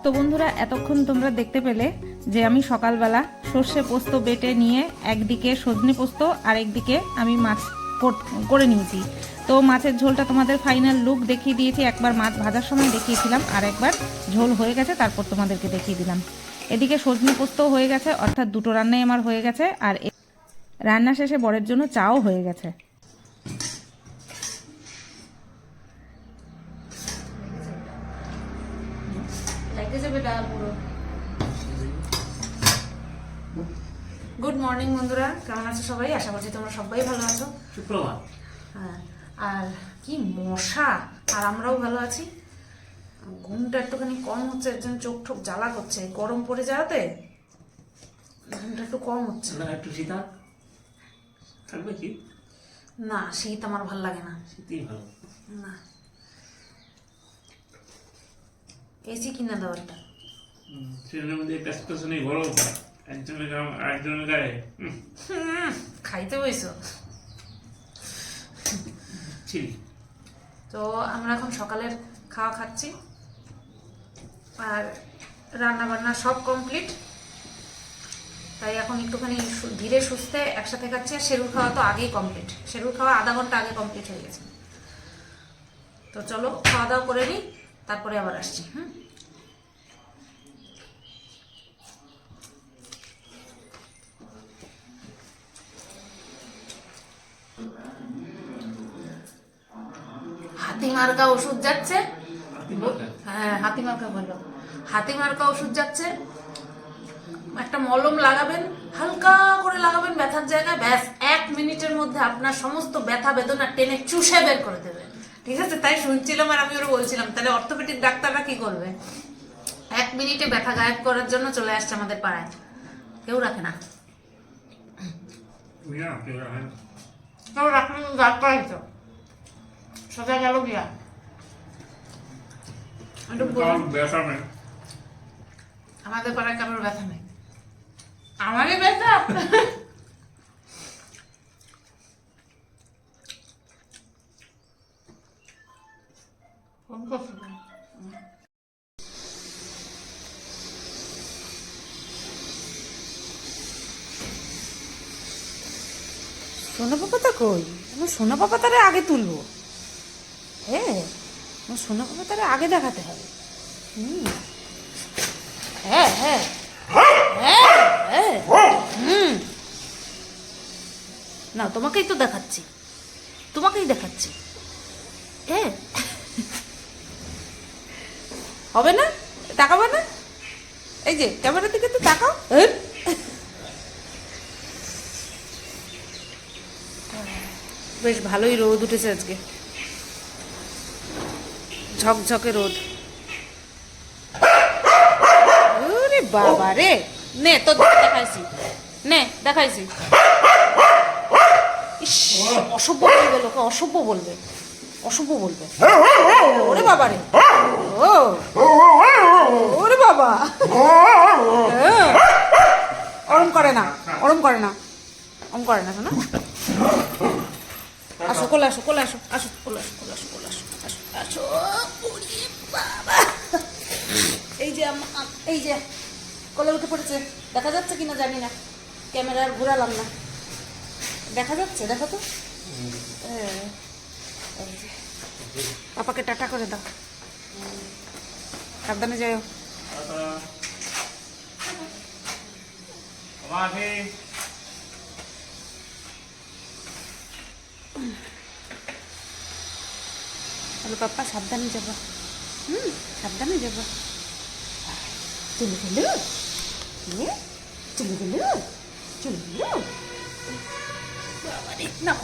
তো বন্ধুরা, এতক্ষণ তোমরা দেখতে পেলে যে আমি সকালবেলা সর্ষে পোস্ত বেটে নিয়ে একদিকে সজনে পোস্ত আর একদিকে আমি মাছ করে নিয়েছি। তো মাছের ঝোলটা তোমাদের ফাইনাল লুক দেখিয়ে দিয়েছি, একবার মাছ ভাজার সময় দেখিয়েছিলাম আর একবার ঝোল হয়ে গেছে তারপর তোমাদেরকে দেখিয়ে দিলাম। এদিকে সজনে পোস্তও হয়ে গেছে, অর্থাৎ দুটো রান্নাই আমার হয়ে গেছে, আর রান্না শেষে বরের জন্য চাও হয়ে গেছে। গুড মর্নিং বন্ধুরা, কেমন আছো সবাই? আশা করছি তোমরা সবাই ভালো আছো। সুপ্রভাত। হ্যাঁ, আর কি মশা, আর আমরাও ভালো আছি। ঘুমটা একটুখানি কম হচ্ছে, একজন চোখ ঠোক জ্বালা করছে, গরম পড়ে যাওয়াতে ঘুমটা একটু কম হচ্ছে। একটু শীতার থাকবে কি? না, শীত আমার ভাল লাগে না। শীতই ভালো না, এসি কিনা দেওয়ারটা ট্রেনের মধ্যে প্যাসেঞ্জার নেই, গরম একজনের গায়ে খাইতে বইছো। তো আমরা এখন সকালের খাওয়া খাচ্ছি, আর রান্না বান্না সব কমপ্লিট, তাই এখন একটুখানি ধীরে সুস্থে একসাথে খাচ্ছি। আর শেরুর খাওয়া তো আগেই কমপ্লিট, শেরুর খাওয়া আধা ঘন্টা আগে কমপ্লিট হয়ে গেছে। তো চলো খাওয়া দাওয়া করে নিই, তারপরে আবার আসছি। হাতিমার্কা ওষুধ যাচ্ছে। হ্যাঁ, হাতিমার্কা বললো, হাতিমার্কা ওষুধ যাচ্ছে। একটা মলম লাগাবেন, হালকা করে লাগাবেন ব্যথার জায়গায়, ব্যাস 1 মিনিটের মধ্যে আপনার সমস্ত ব্যথা বেদনা টেনে চুষে বের করে দেবে। ঠিক আছে? তাই শুনছিলাম আর আমি ওরা বলছিলাম, তাহলে অর্থোপেডিক ডাক্তাররা কি করবে? 1 মিনিটে ব্যথা গায়েব করার জন্য চলে আসছে আমাদের পাড়ায়। কেউ রাখে না, কেউ রাখে না, ডাক্তার তো সোজা গেল গিয়া। আমাদের পাড়ায় কারোর ব্যথা নেই, আমারই ব্যথা। সোনা পাপাতা কই? আমার সোনা পাপাতারে আগে তুলবো। হ্যাঁ, আমার সোনা পাপাতারে আগে দেখাতে হবে। হ্যাঁ হ্যাঁ হ্যাঁ হ্যাঁ, না তোমাকেই তো দেখাচ্ছি, তোমাকেই দেখাচ্ছি। হ্যাঁ, হবে না? তাকাবো না? এই যে ক্যামেরার দিকে তো তাকাও। বেশ ভালোই রোদ উঠেছে আজকে, ঝকঝকে রোদ। ওরে বাবা রে, নে তো দেখাইছি, নে দেখাইছি। অসভ্য বলবে লোকে, অসভ্য বলবে, অসভ্য বলবে। ওরে বাবা রে, ও ওরে বাবা, ওরম করে না, ওরম করে না, ওরম করে না শোনা। আসো, কোলে আসো, কোলে আসো, আসো, কোলে আসো, কোলে আসো, কোলে আসো, আসো, আসো। ওরে বাবা, এই যে এই যে কোলে উঠে পড়েছে। দেখা যাচ্ছে কিনা জানি না, ক্যামেরার ঘুরালাম না। দেখা যাচ্ছে? দেখো তো। পাপাকে টাটা করে দাও, সাবধানে যাও। মাঠে বলো পাপ্পা সাবধানে যাবো, সাবধানে যাবো। চলে গেল, চলে গেল, চলে গেল। বাবারে না,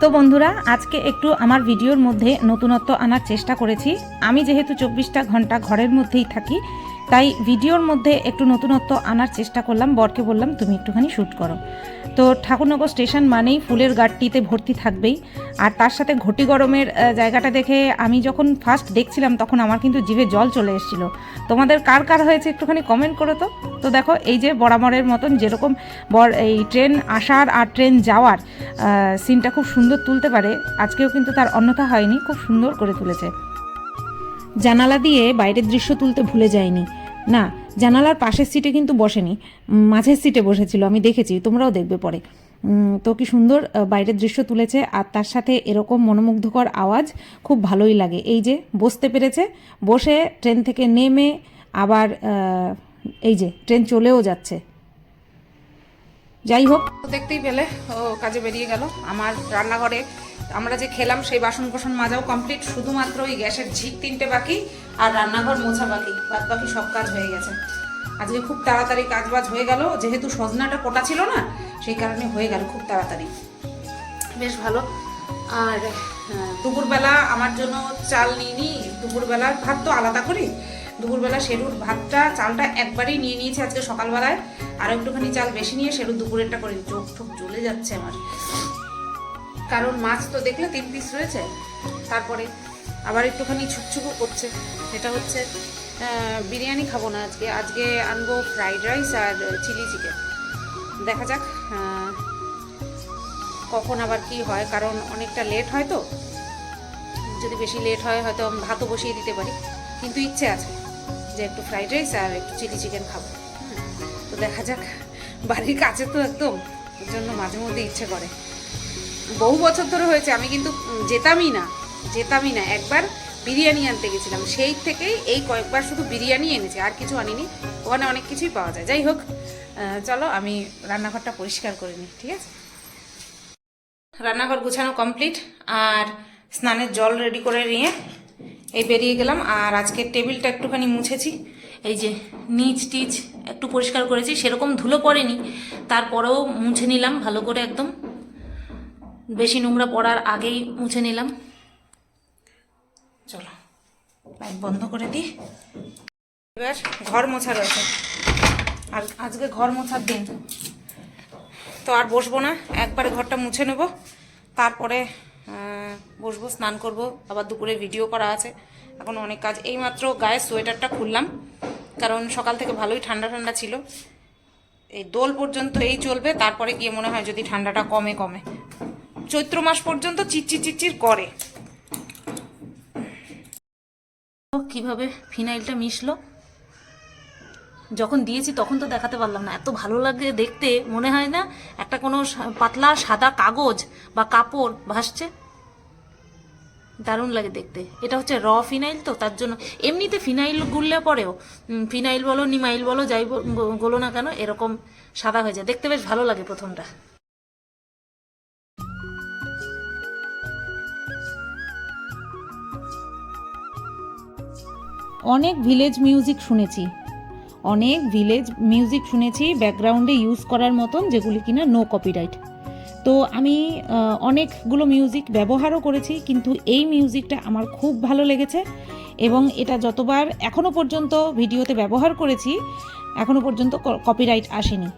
তো বন্ধুরা, আজকে একটু আমার ভিডিওর মধ্যে নতুনত্ব আনার চেষ্টা করেছি। আমি যেহেতু 24টা ঘন্টা ঘরের মধ্যেই থাকি, তাই ভিডিওর মধ্যে একটু নতুনত্ব আনার চেষ্টা করলাম। বরকে বললাম তুমি একটুখানি শ্যুট করো। তো ঠাকুরনগর স্টেশন মানেই ফুলের গাড়িতে ভর্তি থাকবেই, আর তার সাথে ঘটি গরমের জায়গাটা দেখে আমি যখন ফার্স্ট দেখছিলাম তখন আমার কিন্তু জিভে জল চলে এসেছিলো। তোমাদের কার কার হয়েছে একটুখানি কমেন্ট করো তো। তো দেখো, এই যে বরাবরের মতন যেরকম এই ট্রেন আসার আর ট্রেন যাওয়ার সিনটা খুব সুন্দর তুলতে পারে, আজকেও কিন্তু তার অন্যথা হয়নি, খুব সুন্দর করে তুলেছে। জানালা দিয়ে বাইরের দৃশ্য তুলতে ভুলে যায়নি। না, জানালার পাশের সিটে কিন্তু বসেনি, মাঝের সিটে বসেছিল, আমি দেখেছি, তোমরাও দেখবে পরে। তো কি সুন্দর বাইরের দৃশ্য তুলেছে, আর তার সাথে এরকম মনোমুগ্ধকর আওয়াজ খুব ভালোই লাগে। এই যে বসতে পেরেছে, বসে ট্রেন থেকে নেমে আবার এই যে ট্রেন চলেও যাচ্ছে। যাই হোক, দেখতেই পেলে ও কাজে বেরিয়ে গেল। আমার রান্নাঘরে আমরা যে খেলাম সেই বাসন কোসন মাজাও কমপ্লিট, শুধুমাত্র ওই গ্যাসের ঝিক 3টে বাকি আর রান্নাঘর মোছা বাকি, বাদ বাকি সব কাজ হয়ে গেছে। আজকে খুব তাড়াতাড়ি কাজ বাজ হয়ে গেল, যেহেতু সজনাটা কোটা ছিল না সেই কারণে হয়ে গেল খুব তাড়াতাড়ি, বেশ ভালো। আর দুপুরবেলা আমার জন্য চাল নিইনি, দুপুরবেলার ভাত তো আলাদা করি, দুপুরবেলা শেরুর ভাতটা চালটা একবারেই নিয়ে নিয়েছি আজকে সকালবেলায়, আর একটুখানি চাল বেশি নিয়ে শেরুর দুপুরেরটা করে, চোখ ঠোক জ্বলে যাচ্ছে আমার, কারণ মাছ তো দেখলে 3 পিস রয়েছে, তারপরে আবার একটুখানি ছুকছুকও করছে। এটা হচ্ছে বিরিয়ানি খাবো না আজকে, আজকে আনবো ফ্রাইড রাইস আর চিলি চিকেন। দেখা যাক কখন আবার কি হয়, কারণ অনেকটা লেট হয়, তো যদি বেশি লেট হয় হয়তো আমি ভাতও বসিয়ে দিতে পারি, কিন্তু ইচ্ছে আছে যে একটু ফ্রাইড রাইস আর একটু চিলি চিকেন খাবো। তো দেখা যাক, বাড়ির কাছে তো একদম, ওর জন্য মাঝে মধ্যে ইচ্ছে করে। বহু বছর ধরে হয়েছে আমি কিন্তু যেতামই না। একবার বিরিয়ানি আনতে গেছিলাম, সেই থেকেই এই কয়েকবার শুধু বিরিয়ানি এনেছি, আর কিছু আনিনি। ওখানে অনেক কিছুই পাওয়া যায়। যাই হোক, চলো আমি রান্নাঘরটা পরিষ্কার করে নিই, ঠিক আছে? রান্নাঘর গুছানো কমপ্লিট, আর স্নানের জল রেডি করে নিয়ে এই বেরিয়ে গেলাম। আর আজকে টেবিলটা একটুখানি মুছেছি, এই যে নিচ টিচ একটু পরিষ্কার করেছি, সেরকম ধুলো পড়েনি, তারপরেও মুছে নিলাম ভালো করে, একদম বেশি নোংরা পড়ার আগেই মুছে নিলাম। চলো লাইট বন্ধ করে দিই। এবার ঘর মোছা রয়েছে, আর আজকে ঘর মোছার দিন, তো আর বসবো না, একবারে ঘরটা মুছে নেব, তারপরে বসবো, স্নান করব, আবার দুপুরে ভিডিও করা আছে, এখন অনেক কাজ। এইমাত্র গায়ে সোয়েটারটা খুললাম, কারণ সকাল থেকে ভালোই ঠান্ডা ঠান্ডা ছিল, এই দোল পর্যন্ত এই চলবে, তারপরে গিয়ে মনে হয় যদি ঠান্ডাটা কমে, চৈত্র মাস পর্যন্ত চিচির করে। কিভাবে ফিনাইলটা মিশলো, যখন দিয়েছি তখন তো দেখাতে পারলাম না, এত ভালো লাগে দেখতে, মনে হয় না একটা কোনো পাতলা সাদা কাগজ বা কাপড় ভাসছে, দারুণ লাগে দেখতে। এটা হচ্ছে র ফিনাইল, তো তার জন্য এমনিতে ফিনাইল গুললে পরেও, ফিনাইল বলো নিমাইল বলো যাই বলো না কেন, এরকম সাদা হয়ে যায়, দেখতে বেশ ভালো লাগে প্রথমটা। অনেক ভিলেজ মিউজিক শুনেছি ব্যাকগ্রাউন্ডে ইউজ করার মতন, যেগুলি কিনা নো কপিরাইট। তো আমি অনেকগুলো মিউজিক ব্যবহারও করেছি, কিন্তু এই মিউজিকটা আমার খুব ভালো লেগেছে, এবং এটা যতবার এখনও পর্যন্ত ভিডিওতে ব্যবহার করেছি এখনও পর্যন্ত কপিরাইট আসেনি।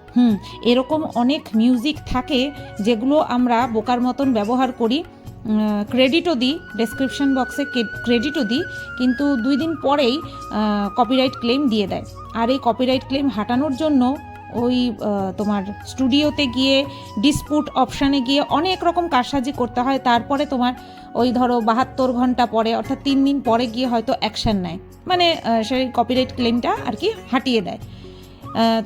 এরকম অনেক মিউজিক থাকে যেগুলো আমরা বোকার মতন ব্যবহার করি, ক্রেডিটও দিই, ডেসক্রিপশন বক্সে ক্রেডিটও দিই, কিন্তু 2 দিন পরেই কপিরাইট ক্লেম দিয়ে দেয়। আর এই কপিরাইট ক্লেম হাঁটানোর জন্য ওই তোমার স্টুডিওতে গিয়ে ডিসপুট অপশানে গিয়ে অনেক রকম কারসাজি করতে হয়, তারপরে তোমার ওই ধরো 72 ঘন্টা পরে, অর্থাৎ 3 দিন পরে গিয়ে হয়তো অ্যাকশান নেয়, মানে সেই কপিরাইট ক্লেমটা আর কি হাঁটিয়ে দেয়।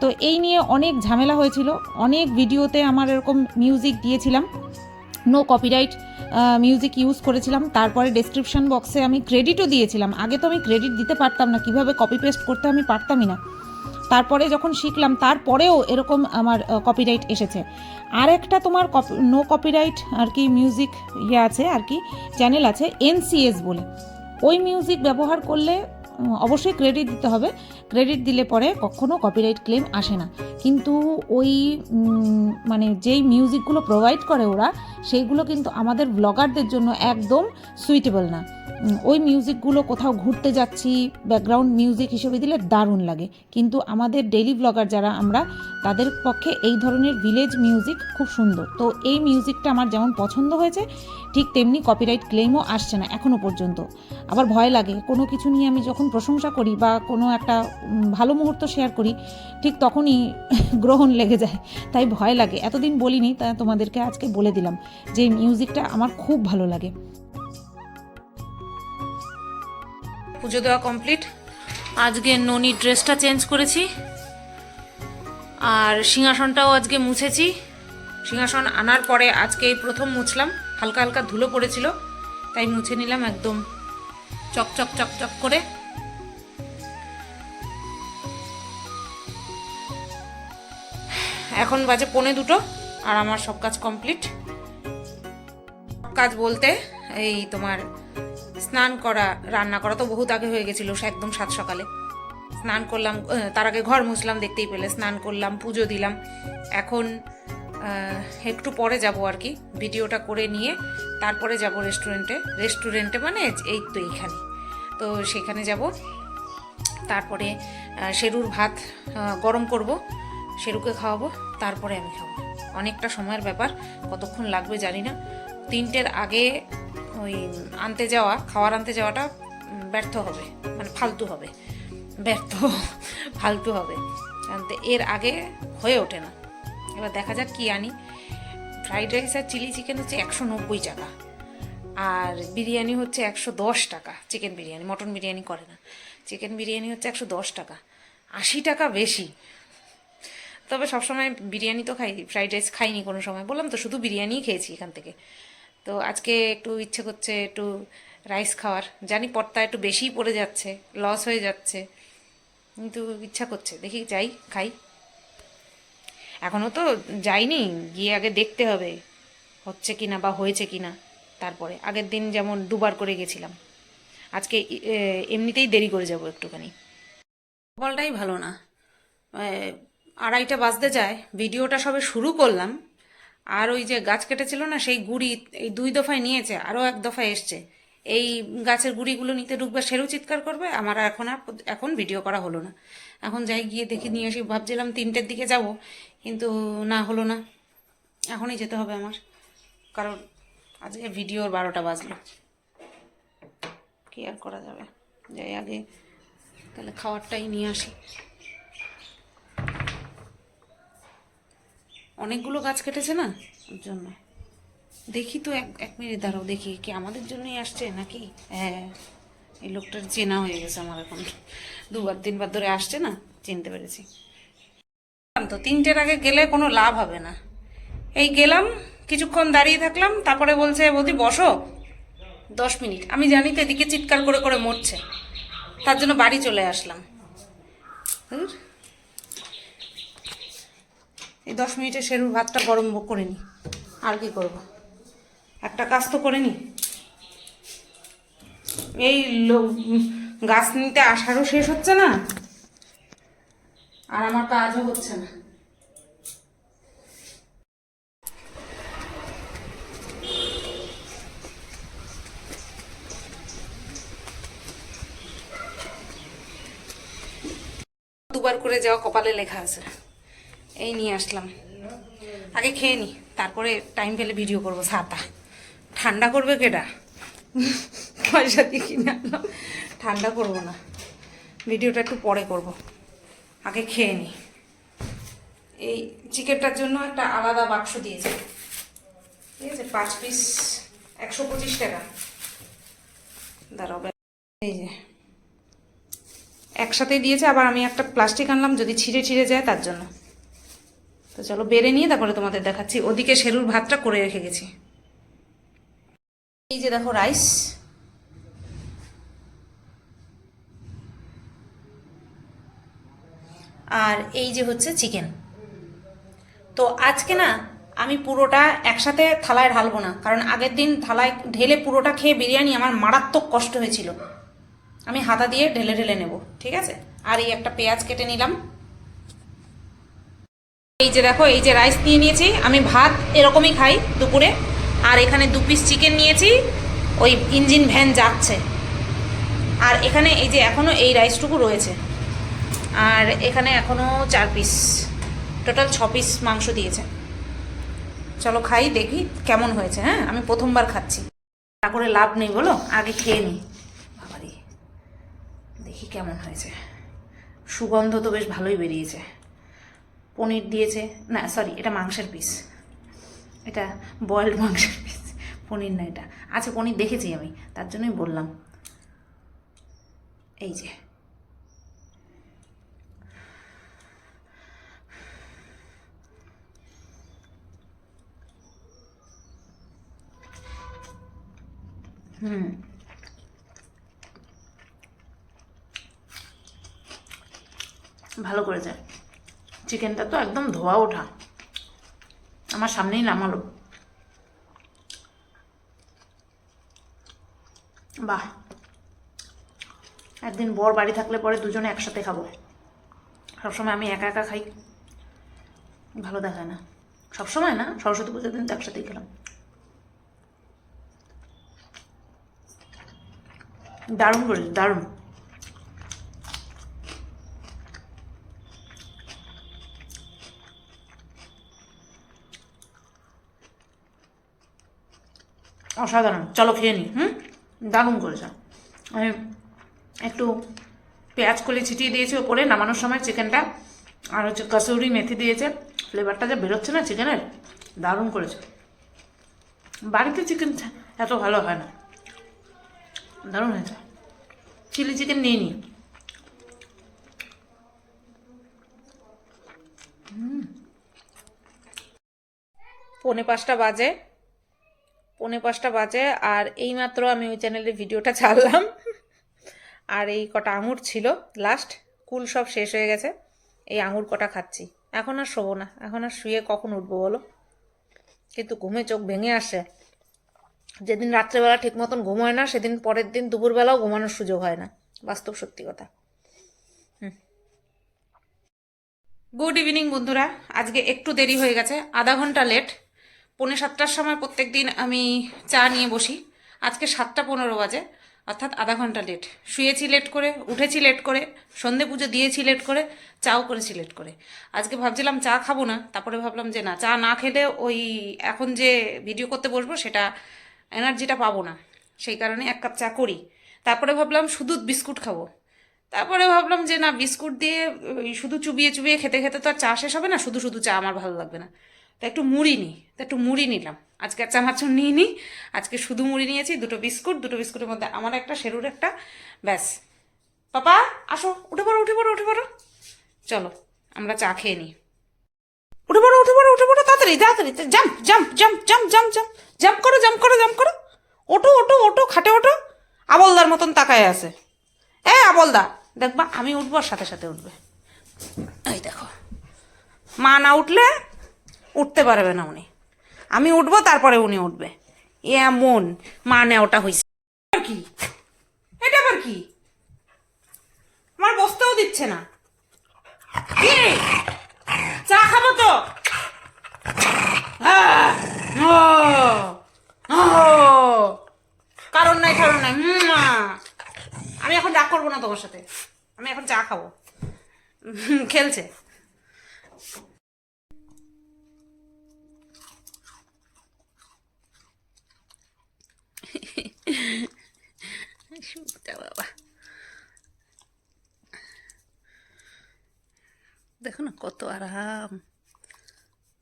তো এই নিয়ে অনেক ঝামেলা হয়েছিল, অনেক ভিডিওতে আমার এরকম মিউজিক দিয়েছিলাম, নো কপিরাইট মিউজিক ইউজ করেছিলাম। তারপরে ডেসক্রিপশন বক্সে আমি ক্রেডিটও দিয়েছিলাম। আগে তো আমি ক্রেডিট দিতে পারতাম না, কিভাবে কপি পেস্ট করতে আমি পারতামই না। তারপরে যখন শিখলাম তারপরেও এরকম আমার কপিরাইট এসেছে। আর একটা তোমার নো কপিরাইট আর কি মিউজিক আছে আর কি চ্যানেল আছে NCS বলে। ওই মিউজিক ব্যবহার করলে অবশ্যই ক্রেডিট দিতে হবে। ক্রেডিট দিলে পরে কখনো কপিরাইট ক্লেম আসে না। কিন্তু ওই মানে যেই মিউজিকগুলো প্রোভাইড করে ওরা, সেইগুলো কিন্তু আমাদের ব্লগারদের জন্য একদম সুইটেবল না। ওই মিউজিকগুলো কোথাও ঘুরতে যাচ্ছি ব্যাকগ্রাউন্ড মিউজিক হিসেবে দিলে দারুণ লাগে, কিন্তু আমাদের ডেইলি ব্লগার যারা আমরা, তাদের পক্ষে এই ধরনের ভিলেজ মিউজিক খুব সুন্দর। তো এই মিউজিকটা আমার যেমন পছন্দ হয়েছে, ঠিক তেমনি কপিরাইট ক্লেমও আসছে না এখনও পর্যন্ত। আবার ভয় লাগে, কোনো কিছু নিয়ে আমি যখন প্রশংসা করি বা কোনো একটা ভালো মুহূর্ত শেয়ার করি, ঠিক তখনই গ্রহণ লেগে যায়, তাই ভয় লাগে। এতদিন বলিনি, তা তোমাদেরকে আজকে বলে দিলাম যে মিউজিকটা আমার খুব ভালো লাগে। পুজো দেওয়া কমপ্লিট। আজকে ননি ড্রেসটা চেঞ্জ করেছি, আর সিংহাসনটাও আজকে মুছেছি। সিংহাসন আনার পরে আজকে এই প্রথম মুছলাম, হালকা হালকা ধুলো পড়েছিল, তাই মুছে নিলাম একদম চকচক চকচক করে। এখন বাজে 1:45 আর আমার সব কাজ কমপ্লিট। কাজ বলতে এই তোমার স্নান করা, রান্না করা তো বহুত আগে হয়ে গেছিলো, একদম 7 সকালে স্নান করলাম। তার আগে ঘর মুছলাম, দেখতেই পেলে, স্নান করলাম, পুজো দিলাম। এখন একটু পরে যাব আর কি, ভিডিওটা করে নিয়ে তারপরে যাব রেস্টুরেন্টে মানে এই তো এইখানে, তো সেখানে যাব। তারপরে শেরুর ভাত গরম করব, শেরুকে খাওয়াবো, তারপরে আমি খাবো। অনেকটা সময়ের ব্যাপার, কতক্ষণ লাগবে জানি না। 3টের আগে ওই খাবার আনতে যাওয়াটা ব্যর্থ হবে, মানে ফালতু হবে, ফালতু হবে, এর আগে হয়ে ওঠে না। এবার দেখা যাক কি আনি। ফ্রাইড রাইস আর চিলি চিকেন হচ্ছে 190 টাকা, আর বিরিয়ানি হচ্ছে 110 টাকা। চিকেন বিরিয়ানি, মটন বিরিয়ানি করে না, চিকেন বিরিয়ানি হচ্ছে 110 টাকা, 80 টাকা বেশি। তবে সবসময় বিরিয়ানি তো খাই, ফ্রাইড রাইস খাইনি কোনো সময়, বললাম তো শুধু বিরিয়ানিই খেয়েছি এখান থেকে। তো আজকে একটু ইচ্ছে করছে একটু রাইস খাওয়ার, জানি পড়তা একটু বেশিই পড়ে যাচ্ছে, লস হয়ে যাচ্ছে, কিন্তু ইচ্ছা করছে, দেখি যাই খাই। এখনও তো যাইনি, গিয়ে আগে দেখতে হবে হচ্ছে কিনা বা হয়েছে কিনা। তারপরে আগের দিন যেমন 2বার করে গেছিলাম, আজকে এমনিতেই দেরি করে যাব একটুখানি। বলটাই ভালো না, 2:30 বাজতে যায়, ভিডিওটা সবে শুরু করলাম, আর ওই যে গাছ কেটেছিল না, সেই গুড়ি এই 2 দফায় নিয়েছে, আরও 1 দফায় এসছে। এই গাছের গুড়িগুলো নিতে ঢুকবে, সেরও চিৎকার করবে, আমার এখন ভিডিও করা হলো না। এখন যাই, গিয়ে দেখে নিয়ে আসি। ভাবছিলাম 3টের দিকে যাব, কিন্তু না, হলো না, এখনই যেতে হবে আমার, কারণ আজকে ভিডিওর 12টা বাজলো, কি আর করা যাবে। যাই আগে তাহলে খাবারটাই নিয়ে আসি। অনেকগুলো গাছ কেটেছে না, ওর জন্য। দেখি তো, এক মিনিট দাঁড়াও, দেখি কি আমাদের জন্যই আসছে নাকি। হ্যাঁ, এই লোকটার চেনা হয়ে গেছে আমার, এখন 2-3বার ধরে আসছে না, চিনতে পেরেছি। তো 3টের আগে গেলে কোনো লাভ হবে না। এই গেলাম, কিছুক্ষণ দাঁড়িয়ে থাকলাম, তারপরে বলছে বৌদি বসো 10 মিনিট। আমি জানি তো এদিকে চিৎকার করে করে মরছে, তার জন্য বাড়ি চলে আসলাম। এই 10 মিনিটে শেরুর ভাতটা গরম করে নি, আর কি করব, একটা কাজ তো করে নি। এই গাছ নিতে আসারও শেষ হচ্ছে না, আর আমার কাজও হচ্ছে না। দুবার করে যাওয়া কপালে লেখা আছে, এই নিয়ে আসলাম। আগে খেয়ে নি, তারপরে টাইম পেলে ভিডিও করবো। ছাতা ঠান্ডা করবে কেডা, পয়সা দিয়ে কিনে আনলাম, ঠান্ডা করবো না, ভিডিওটা একটু পরে করব, আগে খেয়ে নি। এই চিকেনটার জন্য একটা আলাদা বাক্স দিয়েছে, ঠিক আছে, 5 পিস 125 টাকা। দাঁড়াও, এই যে একসাথে দিয়েছে, আবার আমি একটা প্লাস্টিক আনলাম যদি ছিঁড়ে যায় তার জন্য। তো চলো বেড়ে নিয়ে তারপরে তোমাদের দেখাচ্ছি। ওদিকে শেরুর ভাতটা করে রেখে গেছি, এই যে দেখো রাইস, আর এই যে হচ্ছে চিকেন। তো আজকে না আমি পুরোটা একসাথে থালায় ঢালবো না, কারণ আগের দিন থালায় ঢেলে পুরোটা খেয়ে বিরিয়ানি আমার মারাত্মক কষ্ট হয়েছিল। আমি হাতা দিয়ে ঢেলে ঢেলে নেব, ঠিক আছে? আর এই একটা পেঁয়াজ কেটে নিলাম। এই যে দেখো, এই যে রাইস নিয়ে নিয়েছি, আমি ভাত এরকমই খাই দুপুরে। আর এখানে 2 পিস চিকেন নিয়েছি, ওই ইঞ্জিন ভ্যান যাচ্ছে। আর এখানে এই যে এখনও এই রাইসটুকু রয়েছে। আর এখানে এখনও 4 পিস, টোটাল 6 পিস মাংস দিয়েছে। চলো খাই, দেখি কেমন হয়েছে। হ্যাঁ, আমি প্রথমবার খাচ্ছি, তা করে লাভ নেই বলো, আগে খেয়ে নিই। বাবারি, দেখি কেমন হয়েছে। সুগন্ধ তো বেশ ভালোই বেরিয়েছে। পনির দিয়েছে, না সরি, এটা মাংসের পিস, এটা বয়েলড মাংসের পিস, পনির না এটা। আচ্ছা, পনির দেখেছি আমি, তার জন্যই বললাম। এই যে ভালো করেছে। চিকেনটা তো একদম ধোয়া ওঠা, আমার সামনেই নামালো। বাহ, একদিন বর বাড়ি থাকলে পরে দুজনে একসাথে খাবো। সবসময় আমি একা একা খাই, ভালো দেখায় না। সবসময় না, সরস্বতী পুজোর দিন তো একসাথেই খেলাম। দারুণ করেছে, দারুণ। অসাধারণ। চলো খেয়ে নিই। দারুণ করেছে। আমি একটু পেঁয়াজ কলি ছিটিয়ে দিয়েছি ওপরে নামানোর সময় চিকেনটা, আর হচ্ছে কসুরি মেথি দিয়েছে। ফ্লেভারটা যা বেরোচ্ছে না চিকেনের, দারুণ করেছে। বাড়িতে চিকেন এত ভালো হয় না, দারুণ হয়েছে। চিলি চিকেন নিয়ে নিই। পৌনে পাঁচটা বাজে, আর এইমাত্র আমি ওই চ্যানেলে ভিডিওটা ছাড়লাম। আর এই কটা আঙুর ছিল লাস্ট, কুল সব শেষ হয়ে গেছে। এই আঙুর কটা খাচ্ছি। এখন আর শোবো না, এখন আর শুয়ে কখন উঠবো বলো? কিন্তু ঘুমে চোখ ভেঙে আসে। যেদিন রাত্রেবেলা ঠিক মতন ঘুম হয় না, সেদিন পরের দিন দুপুরবেলাও ঘুমানোর সুযোগ হয় না। বাস্তব সত্যি কথা। গুড ইভিনিং বন্ধুরা। আজকে একটু দেরি হয়ে গেছে, আধা ঘন্টা লেট। 6:45 সময় প্রত্যেক দিন আমি চা নিয়ে বসি, আজকে 7:15 বাজে, অর্থাৎ আধা ঘন্টা লেট। শুয়েছি লেট করে, উঠেছি লেট করে, সন্ধে পুজো দিয়েছি লেট করে, চাও করেছি লেট করে। আজকে ভাবছিলাম চা খাবো না, তারপরে ভাবলাম যে না, চা না খেলে ওই এখন যে ভিডিও করতে বসবো সেটা এনার্জিটা পাবো না, সেই কারণে 1 কাপ চা করি। তারপরে ভাবলাম শুধু বিস্কুট খাবো। তারপরে ভাবলাম যে না, বিস্কুট দিয়ে শুধু চুবিয়ে চুবিয়ে খেতে খেতে তো আর চা শেষ হবে না, শুধু শুধু চা আমার ভালো লাগবে না। তো একটু মুড়ি নিই, তো একটু মুড়ি নিলাম। আজকে আর চানাচুর নিই নি, আজকে শুধু মুড়ি নিয়েছি। 2টো বিস্কুট, 2টো বিস্কুটের মধ্যে আমার একটা, শেরুর একটা, ব্যাস। পাপা আসো, উঠে পড়ো উঠে পড়ো উঠে পড়ো, চলো আমরা চা খেয়ে নিই। উঠে পড়ো উঠে পড়ো উঠে পড়ো, তাড়াতাড়ি তাড়াতাড়ি, jump jump jump jump jump jump jump করো জাম্প করো জাম্প করো, ওঠো ওঠো ওঠো, খাটে ওঠো। আবলদার মতন তাকায় আছে। আবলদা, দেখবা আমি উঠবো আর সাথে সাথে উঠবে। এই দেখো, মা না উঠলে উঠতে পারবে না উনি, আমি উঠবো তারপরে উনি উঠবে, এমন মা নেওয়াটা হয়েছে। কি এটা আবার কি? আমার বসতেও দিচ্ছে না। কি চা খাবো তো? কারণ নাই কারণ নাই। আমি এখন রাগ করবো না তোমার সাথে, আমি এখন চা খাবো। খেলছে। বাবা দেখো না, কত আরাম,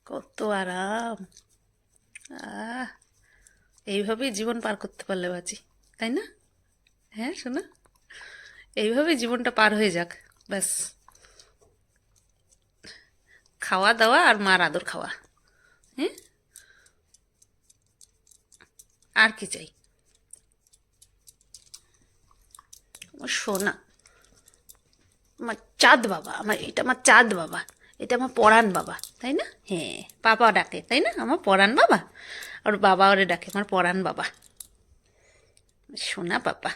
কত আরাম। এইভাবেই জীবন পার করতে পারলে বাঁচি, তাই না? হ্যাঁ শোনা, এইভাবেই জীবনটা পার হয়ে যাক, ব্যাস। খাওয়া দাওয়া আর মার আদর খাওয়া, হ্যাঁ, আর কি চাই? আমার সোনা, আমার চাঁদ বাবা, এটা আমার চাঁদ বাবা, এটা আমার পরাণ বাবা, তাই না? হ্যাঁ, পাপা ডাকে, তাই না? আমার পরাণ বাবা, আর বাবা ওরে ডাকে আমার পরাণ বাবা, সোনা পাপা,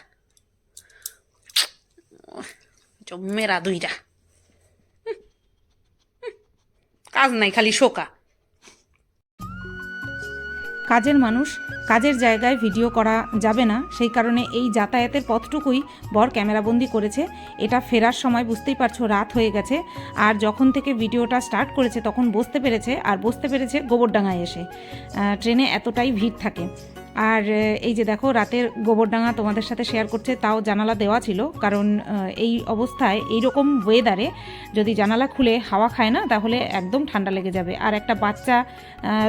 জম্মের আদুইরা, কাজ নাই খালি শোকা। কাজের মানুষ, কাজের জায়গায় ভিডিও করা যাবে না, সেই কারণে এই যাতায়াতের পথটুকুই বর ক্যামেরাবন্দি করেছে। এটা ফেরার সময় বুঝতেই পারছো রাত হয়ে গেছে, আর যখন থেকে ভিডিওটা স্টার্ট করেছে তখন বসতে পেরেছে গোবরডাঙ্গায় এসে। ট্রেনে এতটাই ভিড় থাকে। আর এই যে দেখো রাতের গোবরডাঙ্গা তোমাদের সাথে শেয়ার করছে, তাও জানালা দেওয়া ছিল, কারণ এই অবস্থায় এইরকম ওয়েদারে যদি জানালা খুলে হাওয়া খায় না তাহলে একদম ঠান্ডা লেগে যাবে। আর একটা বাচ্চা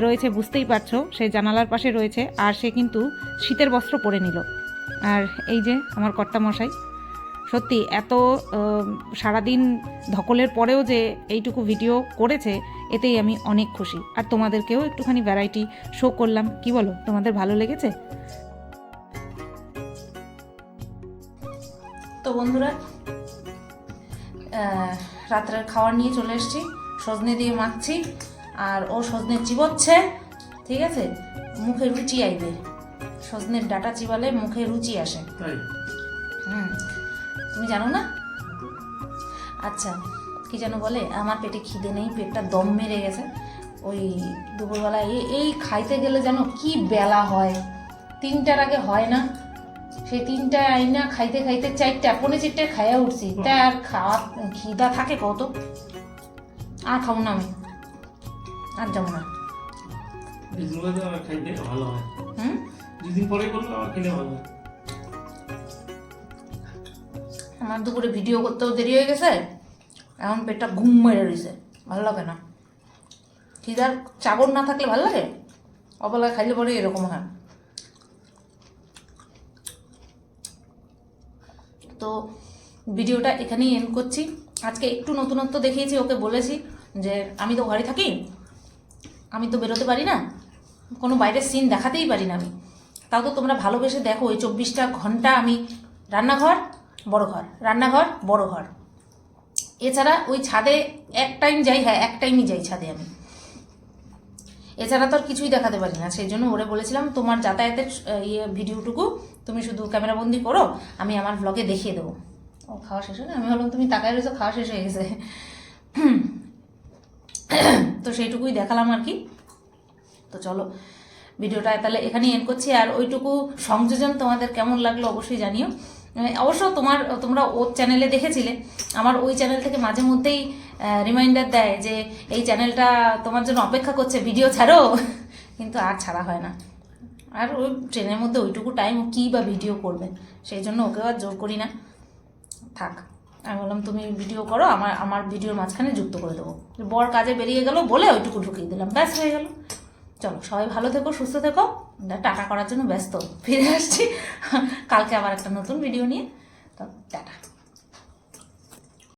রয়েছে, বুঝতেই পারছো, সে জানালার পাশে রয়েছে, আর সে কিন্তু শীতের বস্ত্র পরে নিল। আর এই যে আমার কর্তামশাই, সত্যি এত সারাদিন ধকলের পরেও যে এইটুকু ভিডিও করেছে, এতেই আমি অনেক খুশি। আর তোমাদেরকেও একটুখানি ভ্যারাইটি শো করলাম, কি বলো, তোমাদের ভালো লেগেছে? তো বন্ধুরা, রাত্রের খাবার নিয়ে চলে এসেছি, সজনে দিয়ে মাখছি, আর ও সজনে চিবোচ্ছে, ঠিক আছে? মুখে রুচি আইবে, সজনের ডাটা চিবালে মুখে রুচি আসে। তাই তুমি জানো না? আচ্ছা, কি যেন বলে, আমার পেটে খিদে নেই, পেটটা দম মেরে গেছে। ওই দুপুরবেলা এই খাইতে গেলে যেন কি বেলা হয়, 3টার আগে হয় না, সেই 3টায় আইনা খাইতে খাইতে 4টা 4:45 খাইয়া উঠছি, তা আর খাওয়া খিদা থাকে কত? আর খাবো না আমি, আর যাবো না। খাইতে ভালো হয়, হুম, দুদিন পরে করলে আমার খেলে ভালো হয়। আমার দুপুরে ভিডিও করতেও দেরি হয়ে গেছে, এখন পেটটা ঘুম মেরে রয়েছে, ভালো লাগে না। খিদার চাগর না থাকলে ভালো লাগে, অবেলায় খাইলে পরে এরকম হয়। তো ভিডিওটা এখানেই এন্ড করছি। আজকে একটু নতুনত্ব দেখিয়েছি, ওকে বলেছি যে আমি তো ঘরে থাকি, আমি তো বেরোতে পারি না, কোনো বাইরের সিন দেখাতেই পারি না আমি, তাও তো তোমরা ভালোবেসে দেখো ওই 24টা ঘন্টা আমি রান্নাঘর বড় ঘর, রান্নাঘর বড় ঘর, এছাড়া ওই ছাদে এক টাইম যাই, হ্যাঁ এক টাইমই যাই ছাদে আমি, এছাড়া তো আর কিছুই দেখাতে পারি না। সেই জন্য ওরে বলেছিলাম তোমার যাতায়াতের ভিডিওটুকু তুমি শুধু ক্যামেরাবন্দি করো, আমি আমার ব্লগে দেখিয়ে দেবো। ও খাওয়া শেষ হয়ে, আমি ভাবলাম তুমি তাকায় রয়েছো, খাওয়া শেষ হয়ে গেছে। তো সেইটুকুই দেখালাম আর কি। তো চলো ভিডিওটা তাহলে এখানেই এন্ড করছি। আর ওইটুকু সংযোজন তোমাদের কেমন লাগলো অবশ্যই জানিও। অবশ্য তোমরা ওর চ্যানেলে দেখেছিলে, আমার ওই চ্যানেল থেকে মাঝে মধ্যেই রিমাইন্ডার দেয় যে এই চ্যানেলটা তোমার জন্য অপেক্ষা করছে, ভিডিও ছাড়ো, কিন্তু আর ছাড়া হয় না। আর ওই ট্রেনের মধ্যে ওইটুকু টাইম কী বা ভিডিও করবে, সেই জন্য ওকেও আর জোর করি না, থাক। আমি বললাম তুমি ভিডিও করো, আমার ভিডিওর মাঝখানে যুক্ত করে দেবো। বর কাজে বেরিয়ে গেল বলে ওইটুকু ঢুকিয়ে দিলাম, ব্যাস হয়ে গেল। চলো সবাই ভালো থেকো, সুস্থ থেকো, টাটা করার জন্য ব্যস্ত, ফিরে আসছি কালকে আবার একটা নতুন ভিডিও নিয়ে। তো টাটা।